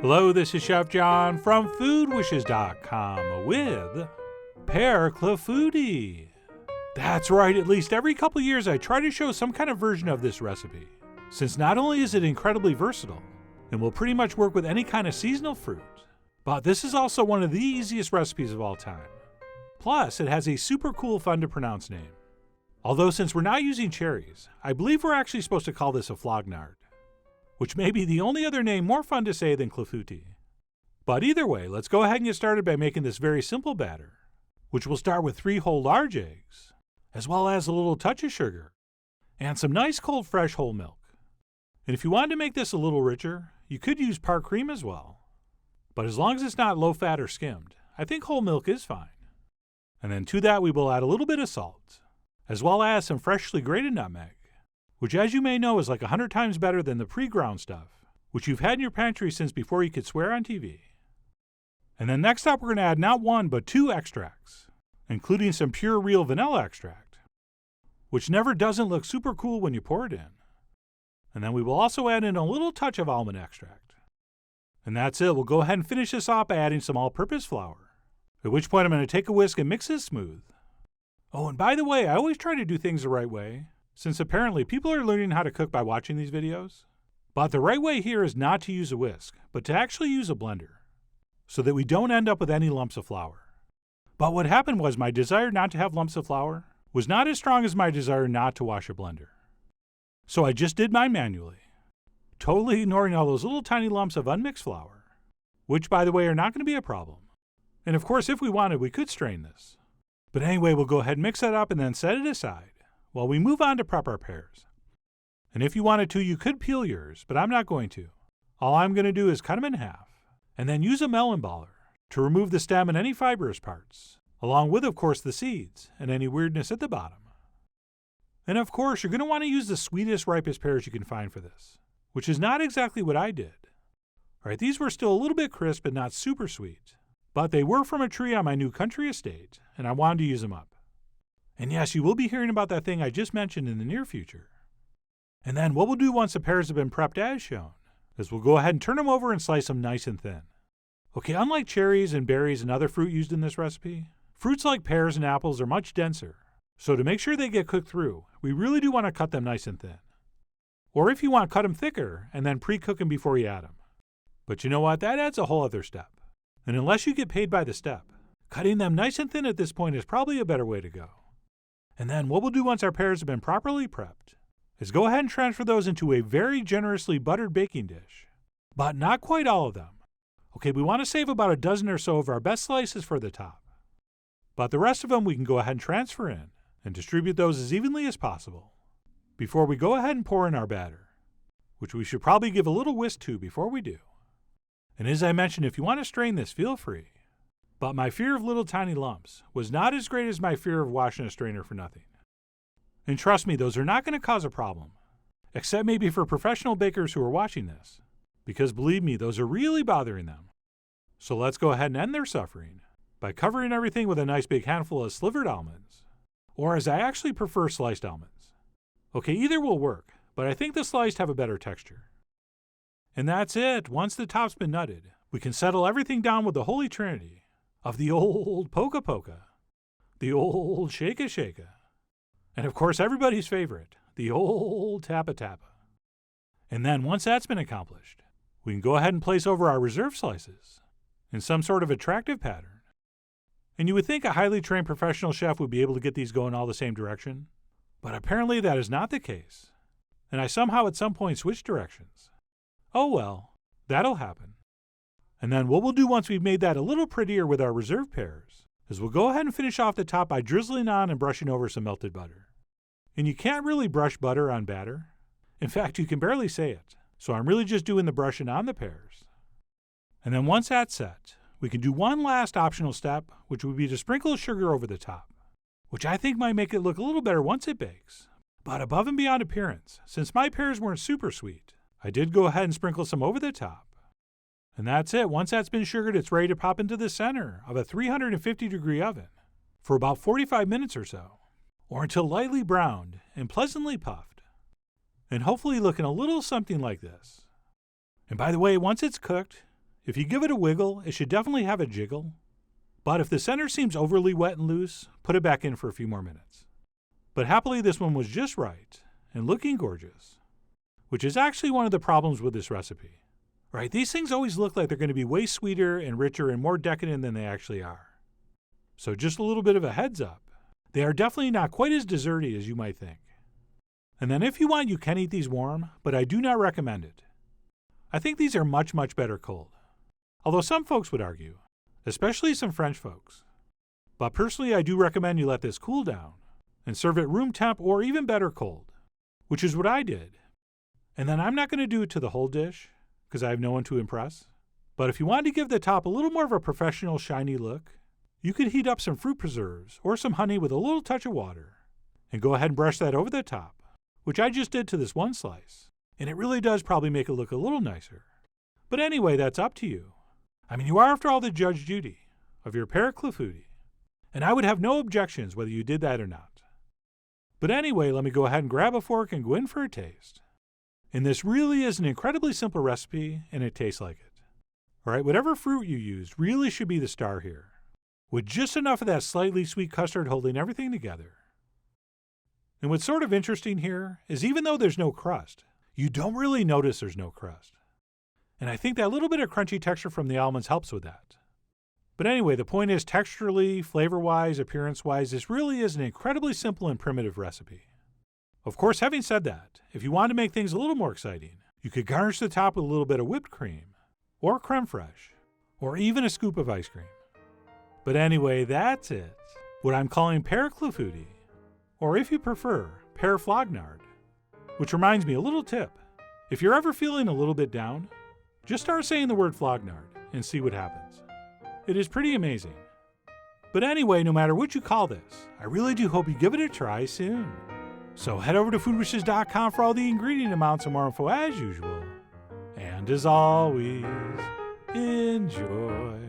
Hello, this is Chef John from foodwishes.com with Pear Clafoutis. That's right, at least every couple years I try to show some kind of version of this recipe, since not only is it incredibly versatile and will pretty much work with any kind of seasonal fruit, but this is also one of the easiest recipes of all time. Plus, it has a super cool, fun to pronounce name. Although since we're not using cherries, I believe we're actually supposed to call this a flognard, which may be the only other name more fun to say than clafoutis. But either way, let's go ahead and get started by making this very simple batter, which will start with 3 whole large eggs, as well as a little touch of sugar, and some nice cold fresh whole milk. And if you wanted to make this a little richer, you could use Park cream as well. But as long as it's not low fat or skimmed, I think whole milk is fine. And then to that we will add a little bit of salt, as well as some freshly grated nutmeg, which as you may know is like 100 times better than the pre-ground stuff, which you've had in your pantry since before you could swear on TV. And then next up we're going to add not 1 but 2 extracts, including some pure real vanilla extract, which never doesn't look super cool when you pour it in. And then we will also add in a little touch of almond extract. And that's it. We'll go ahead and finish this off by adding some all-purpose flour, at which point I'm going to take a whisk and mix this smooth. Oh, and by the way, I always try to do things the right way, since apparently people are learning how to cook by watching these videos. But the right way here is not to use a whisk, but to actually use a blender, so that we don't end up with any lumps of flour. But what happened was my desire not to have lumps of flour was not as strong as my desire not to wash a blender. So I just did mine manually, totally ignoring all those little tiny lumps of unmixed flour, which by the way are not going to be a problem. And of course, if we wanted, we could strain this. But anyway, we'll go ahead and mix that up and then set it aside while we move on to prep our pears. And if you wanted to, you could peel yours, but I'm not going to. All I'm going to do is cut them in half, and then use a melon baller to remove the stem and any fibrous parts, along with, of course, the seeds and any weirdness at the bottom. And of course, you're going to want to use the sweetest, ripest pears you can find for this, which is not exactly what I did. All right, these were still a little bit crisp and not super sweet, but they were from a tree on my new country estate, and I wanted to use them up. And yes, you will be hearing about that thing I just mentioned in the near future. And then what we'll do once the pears have been prepped as shown is we'll go ahead and turn them over and slice them nice and thin. Okay, unlike cherries and berries and other fruit used in this recipe, fruits like pears and apples are much denser. So to make sure they get cooked through, we really do want to cut them nice and thin. Or if you want, cut them thicker and then pre-cook them before you add them. But you know what? That adds a whole other step. And unless you get paid by the step, cutting them nice and thin at this point is probably a better way to go. And then what we'll do once our pears have been properly prepped is go ahead and transfer those into a very generously buttered baking dish. But not quite all of them. Okay, we want to save about a dozen or so of our best slices for the top. But the rest of them we can go ahead and transfer in and distribute those as evenly as possible before we go ahead and pour in our batter, which we should probably give a little whisk to before we do. And as I mentioned, if you want to strain this, feel free. But my fear of little tiny lumps was not as great as my fear of washing a strainer for nothing. And trust me, those are not going to cause a problem, except maybe for professional bakers who are watching this, because believe me, those are really bothering them. So let's go ahead and end their suffering by covering everything with a nice big handful of slivered almonds, or as I actually prefer, sliced almonds. Okay, either will work, but I think the sliced have a better texture. And that's it. Once the top's been nutted, we can settle everything down with the holy trinity of the old poka poka, the old shaka shaka, and of course everybody's favorite, the old tappa tappa. And then once that's been accomplished, we can go ahead and place over our reserve slices in some sort of attractive pattern. And you would think a highly trained professional chef would be able to get these going all the same direction, but apparently that is not the case. And I somehow at some point switched directions. Oh well, that'll happen. And then what we'll do once we've made that a little prettier with our reserve pears is we'll go ahead and finish off the top by drizzling on and brushing over some melted butter. And you can't really brush butter on batter. In fact, you can barely say it. So I'm really just doing the brushing on the pears. And then once that's set, we can do one last optional step, which would be to sprinkle sugar over the top, which I think might make it look a little better once it bakes. But above and beyond appearance, since my pears weren't super sweet, I did go ahead and sprinkle some over the top. And that's it. Once that's been sugared, it's ready to pop into the center of a 350-degree oven for about 45 minutes or so, or until lightly browned and pleasantly puffed, and hopefully looking a little something like this. And by the way, once it's cooked, If you give it a wiggle, it should definitely have a jiggle. But if the center seems overly wet and loose, put it back in for a few more minutes. But happily this one was just right and looking gorgeous, which is actually one of the problems with this recipe. Right, these things always look like they're going to be way sweeter and richer and more decadent than they actually are. So just a little bit of a heads up. They are definitely not quite as desserty as you might think. And then if you want, you can eat these warm, but I do not recommend it. I think these are much, much better cold. Although some folks would argue, especially some French folks. But personally, I do recommend you let this cool down and serve it room temp or even better cold, which is what I did. And then I'm not going to do it to the whole dish, because I have no one to impress. But if you wanted to give the top a little more of a professional, shiny look, you could heat up some fruit preserves or some honey with a little touch of water and go ahead and brush that over the top, which I just did to this one slice. And it really does probably make it look a little nicer. But anyway, that's up to you. I mean, you are, after all, the judge Judy of your Pear Clafoutis, and I would have no objections whether you did that or not. But anyway, let me go ahead and grab a fork and go in for a taste. And this really is an incredibly simple recipe, and it tastes like it. All right, whatever fruit you used really should be the star here, with just enough of that slightly sweet custard holding everything together. And what's sort of interesting here is even though there's no crust, you don't really notice there's no crust. And I think that little bit of crunchy texture from the almonds helps with that. But anyway, the point is, texturally, flavor-wise, appearance-wise, this really is an incredibly simple and primitive recipe. Of course, having said that, if you want to make things a little more exciting, you could garnish the top with a little bit of whipped cream, or creme fraiche, or even a scoop of ice cream. But anyway, that's it. What I'm calling Pear Clafoutis, or if you prefer, Pear Flognard. Which reminds me, a little tip. If you're ever feeling a little bit down, just start saying the word Flognard and see what happens. It is pretty amazing. But anyway, no matter what you call this, I really do hope you give it a try soon. So head over to foodwishes.com for all the ingredient amounts and more info as usual. And as always, enjoy.